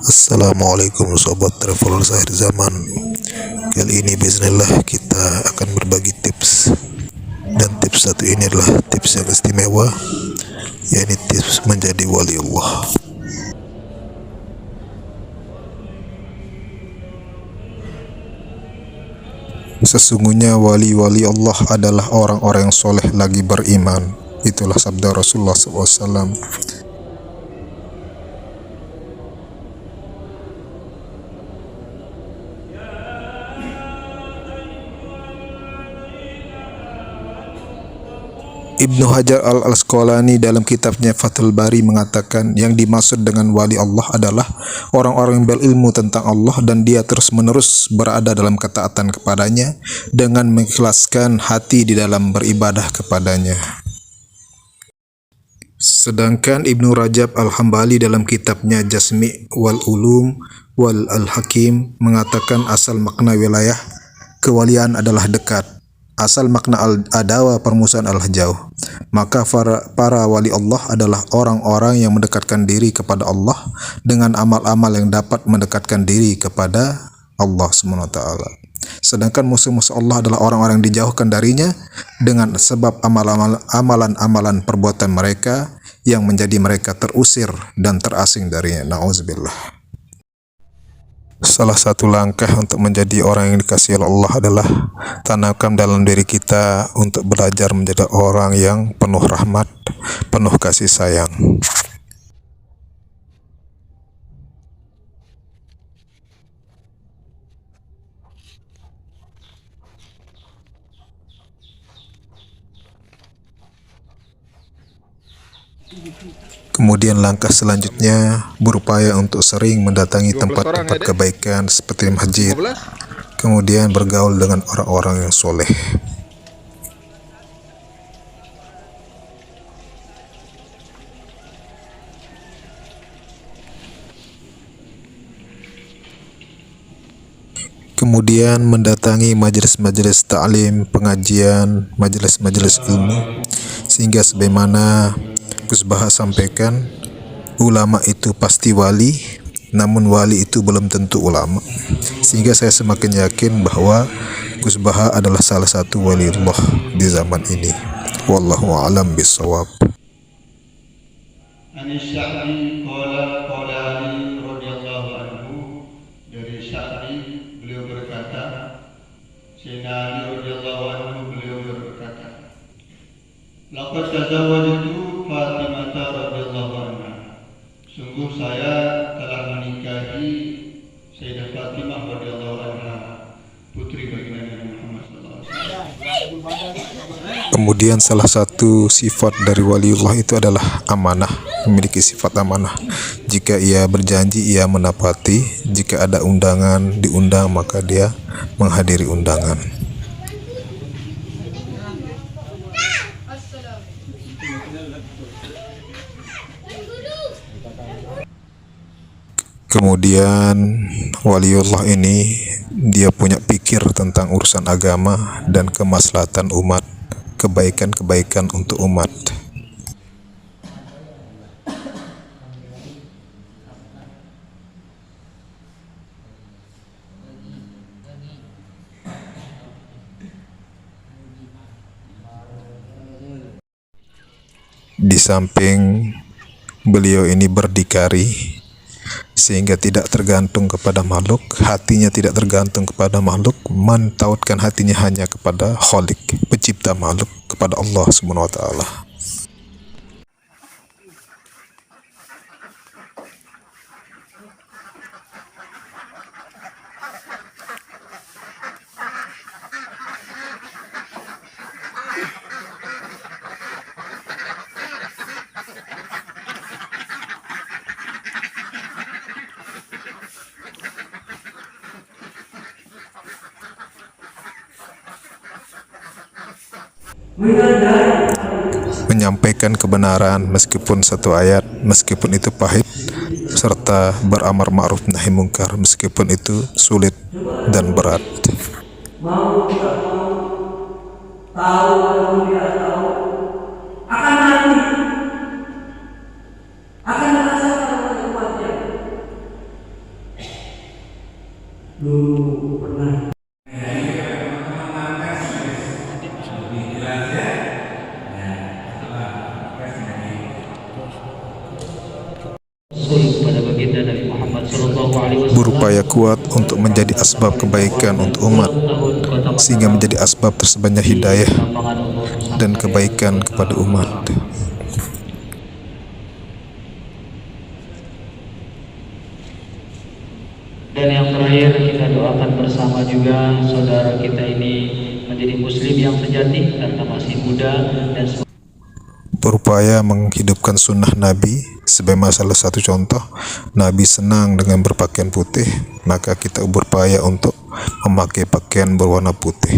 Assalamualaikum sobat travelers akhir zaman. Kali ini bismillah kita akan berbagi tips. Dan tips satu ini adalah tips yang istimewa, yakni tips menjadi wali Allah. Sesungguhnya wali-wali Allah adalah orang-orang yang soleh lagi beriman. Itulah sabda Rasulullah SAW. Ibnu Hajar al-Asqalani dalam kitabnya Fathul Bari mengatakan yang dimaksud dengan wali Allah adalah orang-orang yang berilmu tentang Allah dan dia terus-menerus berada dalam ketaatan kepadanya dengan mengikhlaskan hati di dalam beribadah kepadanya. Sedangkan Ibnu Rajab al-Hambali dalam kitabnya Jasmi' wal Ulum wal Al-Hakim mengatakan asal makna wilayah kewalian adalah dekat. Asal makna al-adawa permusuhan adalah jauh. Maka para wali Allah adalah orang-orang yang mendekatkan diri kepada Allah dengan amal-amal yang dapat mendekatkan diri kepada Allah SWT. Sedangkan musuh-musuh Allah adalah orang-orang yang dijauhkan darinya dengan sebab amalan-amalan perbuatan mereka yang menjadi mereka terusir dan terasing darinya. Na'udzubillah. Salah satu langkah untuk menjadi orang yang dikasihi Allah adalah tanamkan dalam diri kita untuk belajar menjadi orang yang penuh rahmat, penuh kasih sayang. Kemudian langkah selanjutnya berupaya untuk sering mendatangi tempat-tempat kebaikan seperti masjid. Kemudian bergaul dengan orang-orang yang soleh. Kemudian mendatangi majelis-majelis ta'lim, pengajian, majelis-majelis ilmu, sehingga sebagaimana Gus Baha sampaikan, ulama itu pasti wali, namun wali itu belum tentu ulama. Sehingga saya semakin yakin bahwa Gus Baha adalah salah satu waliullah di zaman ini. Wallahu a'lam bishawab. Dari Sya'ri beliau berkata, Sayyidina Ali radhiyallahu anhu beliau berkata, laqad tazawwajtu Fatimah radhiyallahu anha. Sungguh saya telah menikahi Sayyidah Fatimah radhiyallahu anha, putri baginda Nabi Muhammad sallallahu alaihi wasallam. Kemudian salah satu sifat dari waliullah itu adalah amanah, memiliki sifat amanah. Jika ia berjanji, ia menepati. Jika ada undangan diundang, maka dia menghadiri undangan. Kemudian waliullah ini dia punya pikir tentang urusan agama dan kemaslahatan umat, kebaikan-kebaikan untuk umat. Di samping beliau ini berdikari sehingga tidak tergantung kepada makhluk, hatinya tidak tergantung kepada makhluk, mentautkan hatinya hanya kepada Khalik, pencipta makhluk, kepada Allah Subhanahu wa taala. Menyampaikan kebenaran meskipun satu ayat, meskipun itu pahit, serta beramar ma'ruf nahi mungkar meskipun itu sulit dan berat. Mau tidak mau, tahu atau tidak tahu, akan mati, akan merasakan kekuatan. berupaya kuat untuk menjadi asbab kebaikan untuk umat, sehingga menjadi asbab tersebarnya hidayah dan kebaikan kepada umat. Dan yang terakhir, kita doakan bersama juga saudara kita ini menjadi muslim yang sejati karena masih muda dan berupaya menghidupkan sunnah Nabi. Sebagai salah satu contoh, Nabi senang dengan berpakaian putih, maka kita berupaya untuk memakai pakaian berwarna putih.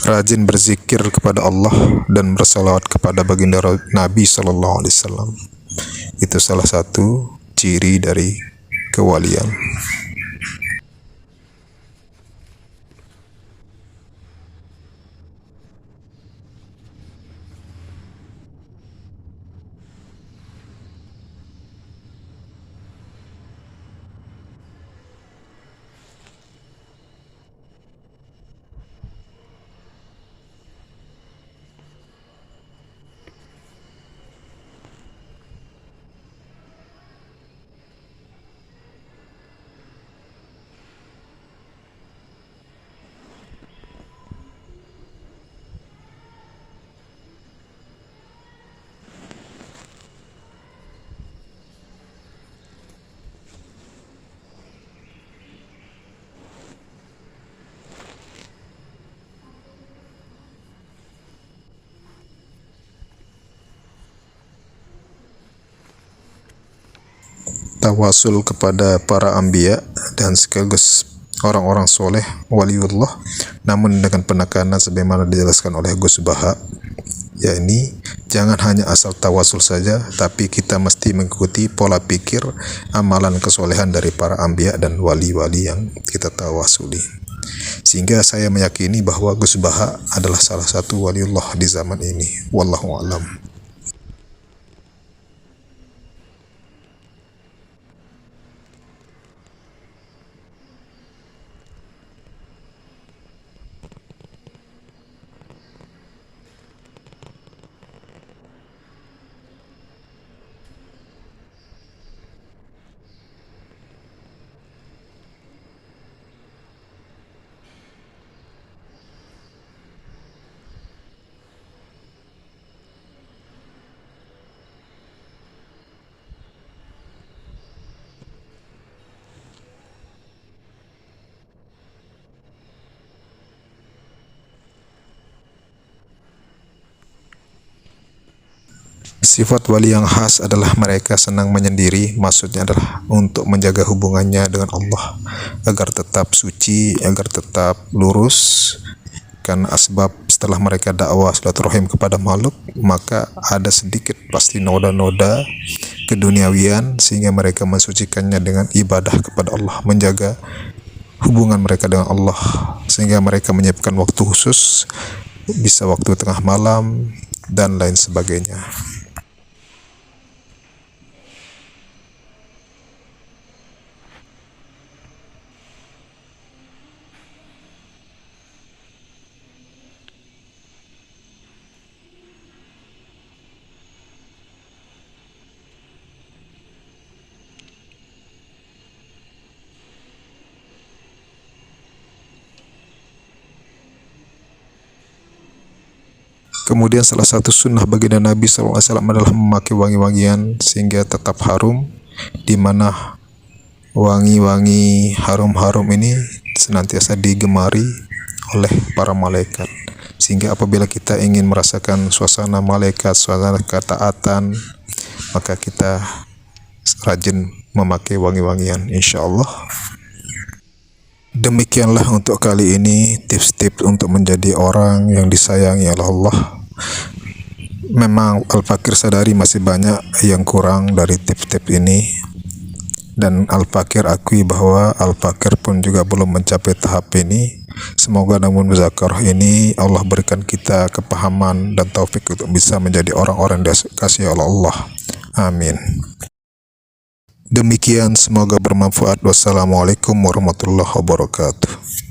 Rajin berzikir kepada Allah dan bersalawat kepada baginda Nabi Sallallahu Alaihi Wasallam. Itu salah satu ciri dari kewalian. Tawasul kepada para anbiya dan sekaligus orang-orang soleh waliullah, namun dengan penekanan sebagaimana dijelaskan oleh Gus Baha, yakni jangan hanya asal tawasul saja, tapi kita mesti mengikuti pola pikir amalan kesolehan dari para anbiya dan wali-wali yang kita tawasuli. Sehingga saya meyakini bahwa Gus Baha adalah salah satu waliullah di zaman ini. Wallahu a'lam. Sifat wali yang khas adalah mereka senang menyendiri, maksudnya adalah untuk menjaga hubungannya dengan Allah agar tetap suci, agar tetap lurus. Karena asbab setelah mereka dakwah silaturahim kepada makhluk, maka ada sedikit pasti noda-noda keduniawian, sehingga mereka mensucikannya dengan ibadah kepada Allah, menjaga hubungan mereka dengan Allah, sehingga mereka menyiapkan waktu khusus, bisa waktu tengah malam dan lain sebagainya. Kemudian salah satu sunnah baginda Nabi SAW adalah memakai wangi-wangian sehingga tetap harum, di mana wangi-wangi harum-harum ini senantiasa digemari oleh para malaikat. Sehingga apabila kita ingin merasakan suasana malaikat, suasana ketaatan, maka kita rajin memakai wangi-wangian, insya Allah. Demikianlah untuk kali ini tips-tips untuk menjadi orang yang disayangi oleh Allah. Memang Al-Fakir sadari masih banyak yang kurang dari tips-tips ini. Dan Al-Fakir akui bahwa Al-Fakir pun juga belum mencapai tahap ini. Semoga namun muzakarah ini Allah berikan kita kepahaman dan taufik untuk bisa menjadi orang-orang yang dikasihi oleh Allah. Amin. Demikian, semoga bermanfaat. Wassalamualaikum warahmatullahi wabarakatuh.